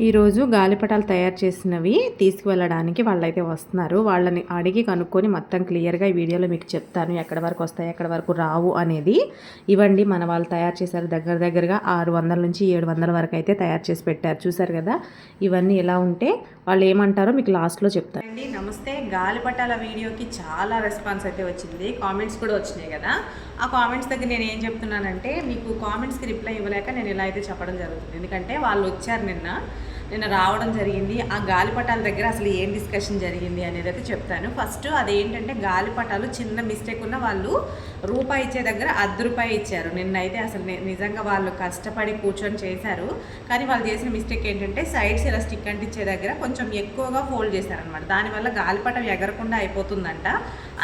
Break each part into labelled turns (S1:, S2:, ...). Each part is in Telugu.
S1: ఈరోజు గాలిపటాలు తయారు చేసినవి తీసుకువెళ్ళడానికి వాళ్ళైతే వస్తున్నారు. వాళ్ళని అడిగి కనుక్కొని మొత్తం క్లియర్గా ఈ వీడియోలో మీకు చెప్తాను. ఎక్కడి వరకు వస్తాయి, ఎక్కడి వరకు రావు అనేది. ఇవ్వండి మన వాళ్ళు తయారు చేశారు. దగ్గరగా 600 నుంచి 700 వరకు అయితే తయారు చేసి పెట్టారు. చూసారు కదా, ఇవన్నీ ఎలా ఉంటే వాళ్ళు ఏమంటారో మీకు లాస్ట్లో చెప్తారు. అండి నమస్తే. గాలిపటాల వీడియోకి చాలా రెస్పాన్స్ అయితే వచ్చింది. కామెంట్స్ కూడా వచ్చినాయి కదా. ఆ కామెంట్స్ దగ్గర నేను ఏం చెప్తున్నానంటే, మీకు కామెంట్స్కి రిప్లై ఇవ్వలేక నేను ఇలా అయితే చెప్పడం జరుగుతుంది. ఎందుకంటే వాళ్ళు వచ్చారు నిన్న రావడం జరిగింది. ఆ గాలిపటాల దగ్గర అసలు ఏం డిస్కషన్ జరిగింది అనేది అయితే చెప్తాను. ఫస్ట్ అదేంటంటే, గాలిపటాలు చిన్న మిస్టేక్ ఉన్న వాళ్ళు రూపాయి ఇచ్చే దగ్గర ₹10 ఇచ్చారు. నిన్నైతే అసలు నిజంగా వాళ్ళు కష్టపడి కూర్చొని చేశారు. కానీ వాళ్ళు చేసిన మిస్టేక్ ఏంటంటే, సైడ్స్ ఇలా స్టిక్ అంటించే దగ్గర కొంచెం ఎక్కువగా ఫోల్డ్ చేశారనమాట. దానివల్ల గాలిపటం ఎగరకుండా అయిపోతుందంట.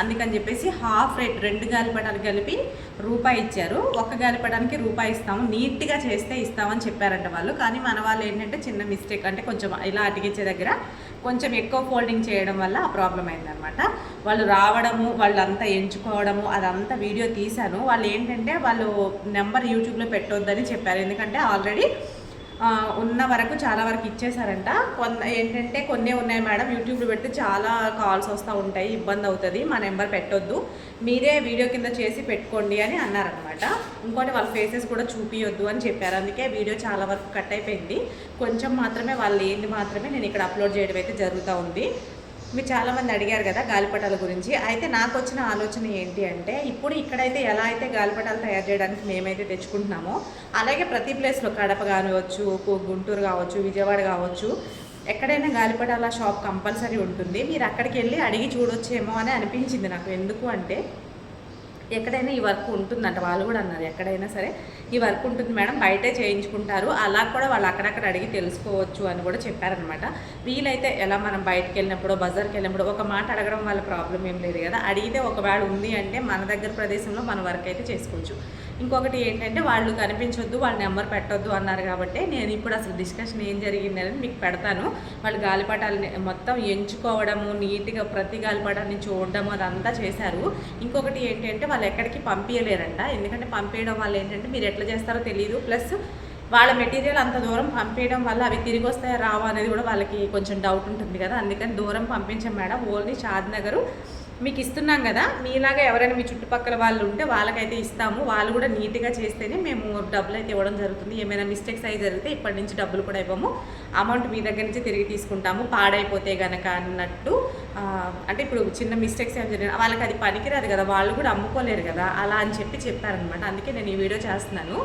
S1: అందుకని చెప్పేసి హాఫ్ రేట్ 2 గాలిపటాలు కలిపి ₹1 ఇచ్చారు. ఒక గాలిపటానికి ₹1 ఇస్తాము, నీట్గా చేస్తే ఇస్తామని చెప్పారంట వాళ్ళు. కానీ మన వాళ్ళు ఏంటంటే చిన్న మిస్టేక్ అంటే కొంచెం ఇలా అటికించే దగ్గర కొంచెం ఎక్కువ ఫోల్డింగ్ చేయడం వల్ల ఆ ప్రాబ్లం అయిందనమాట. వాళ్ళు రావడము, వాళ్ళంతా ఎంచుకోవడము అదంతా వీడియో తీశాను. వాళ్ళు ఏంటంటే వాళ్ళు నెంబర్ యూట్యూబ్లో పెట్టొద్దని చెప్పారు. ఎందుకంటే ఆల్రెడీ ఉన్న వరకు చాలా వరకు ఇచ్చేసారంట. ఏంటంటే కొన్ని ఉన్నాయి మేడం, యూట్యూబ్లో పెడితే చాలా కాల్స్ వస్తూ ఉంటాయి, ఇబ్బంది అవుతుంది, మా నెంబర్ పెట్టొద్దు, మీరే వీడియో కింద చేసి పెట్టుకోండి అని అన్నారనమాట. ఇంకోటి వాళ్ళ ఫేసెస్ కూడా చూపించొద్దు అని చెప్పారు. అందుకే వీడియో చాలా వరకు కట్ అయిపోయింది. కొంచెం మాత్రమే వాళ్ళు ఏంటి మాత్రమే నేను ఇక్కడ అప్లోడ్ చేయడం అయితే జరుగుతూ ఉంది. మీరు చాలామంది అడిగారు కదా గాలిపటాల గురించి. అయితే నాకు వచ్చిన ఆలోచన ఏంటి అంటే, ఇప్పుడు ఇక్కడైతే ఎలా అయితే గాలిపటాలు తయారు చేయడానికి మేమైతే తెచ్చుకుంటున్నామో, అలాగే ప్రతి ప్లేస్లో కడప కావచ్చు, గుంటూరు కావచ్చు, విజయవాడ కావచ్చు, ఎక్కడైనా గాలిపటాల షాప్ కంపల్సరీ ఉంటుంది. మీరు అక్కడికి వెళ్ళి అడిగి చూడొచ్చేమో అని అనిపించింది నాకు. ఎందుకు అంటే, ఎక్కడైనా ఈ వర్క్ ఉంటుందంట. వాళ్ళు కూడా అన్నారు ఎక్కడైనా సరే ఈ వర్క్ ఉంటుంది మేడం, బయటే చేయించుకుంటారు, అలా కూడా వాళ్ళు అక్కడక్కడ అడిగి తెలుసుకోవచ్చు అని కూడా చెప్పారనమాట. వీలైతే ఎలా మనం బయటకు వెళ్ళినప్పుడు, బజార్కి వెళ్ళినప్పుడు ఒక మాట అడగడం వల్ల ప్రాబ్లం ఏం లేదు కదా. అడిగితే ఒకవేళ ఉంది అంటే మన దగ్గర ప్రదేశంలో మన వర్క్ అయితే చేసుకోవచ్చు. ఇంకొకటి ఏంటంటే, వాళ్ళు కనిపించొద్దు, వాళ్ళ నెంబర్ పెట్టొద్దు అన్నారు కాబట్టి నేను ఇప్పుడు అసలు డిస్కషన్ ఏం జరిగిందని మీకు పెడతాను. వాళ్ళు గాలిపటాలని మొత్తం ఎంచుకోవడము, నీట్గా ప్రతి గాలిపటాన్ని చూడడము అదంతా చేశారు. ఇంకొకటి ఏంటంటే, వాళ్ళు ఎక్కడికి పంపించలేరంట. ఎందుకంటే పంపించడం వల్ల ఏంటంటే మీరు ఎట్లా చేస్తారో తెలియదు, ప్లస్ వాళ్ళ మెటీరియల్ అంత దూరం పంపించడం వల్ల అవి తిరిగి వస్తాయా రావా అనేది కూడా వాళ్ళకి కొంచెం డౌట్ ఉంటుంది కదా. అందుకని దూరం పంపించాం మేడం, ఓన్లీ షాద్నగర్ మీకు ఇస్తున్నాం కదా, మీలాగా ఎవరైనా మీ చుట్టుపక్కల వాళ్ళు ఉంటే వాళ్ళకైతే ఇస్తాము, వాళ్ళు కూడా నీట్గా చేస్తేనే మేము డబ్బులు అయితే ఇవ్వడం జరుగుతుంది. ఏమైనా మిస్టేక్స్ అయి జరిగితే ఇప్పటి నుంచి డబ్బులు కూడా ఇవ్వము, అమౌంట్ మీ దగ్గర నుంచి తిరిగి తీసుకుంటాము, పాడైపోతే కనుక అన్నట్టు. అంటే ఇప్పుడు చిన్న మిస్టేక్స్ ఏం జరిగిన వాళ్ళకి అది పనికిరాదు కదా, వాళ్ళు కూడా అమ్ముకోలేరు కదా, అలా అని చెప్పారనమాట. అందుకే నేను ఈ వీడియో చేస్తున్నాను,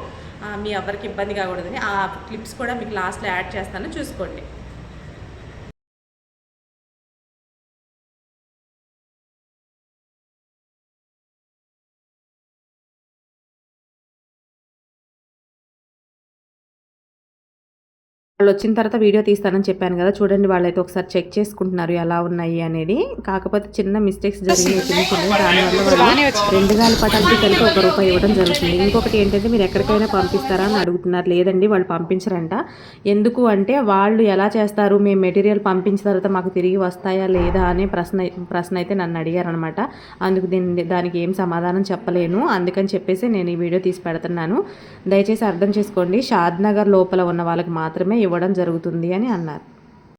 S1: మీ ఎవరికి ఇబ్బంది కాకూడదని. ఆ క్లిప్స్ కూడా మీకు లాస్ట్లో యాడ్ చేస్తాను, చూసుకోండి. వాళ్ళు వచ్చిన తర్వాత వీడియో తీస్తానని చెప్పాను కదా, చూడండి వాళ్ళైతే ఒకసారి చెక్ చేసుకుంటున్నారు ఎలా ఉన్నాయి అనేది. కాకపోతే చిన్న మిస్టేక్స్ జరిగినాయి, దానివల్ల వాళ్ళు 2 గాలిపటాలకి కలిపి ₹1 ఇవ్వడం జరుగుతుంది. ఇంకొకటి ఏంటంటే, మీరు ఎక్కడికైనా పంపిస్తారా అని అడుగుతున్నారు. లేదండి, వాళ్ళు పంపించరంట. ఎందుకు అంటే, వాళ్ళు ఎలా చేస్తారు, మేము మెటీరియల్ పంపించిన తర్వాత మాకు తిరిగి వస్తాయా లేదా అనే ప్రశ్న అయితే నన్ను అడిగారనమాట. అందుకు దానికి ఏం సమాధానం చెప్పలేను. అందుకని చెప్పేసి నేను ఈ వీడియో తీసి పెడుతున్నాను. దయచేసి అర్థం చేసుకోండి, షాద్నగర్ లోపల ఉన్న వాళ్ళకి మాత్రమే ఇవ్వడం జరుగుతుంది అని అన్నారు.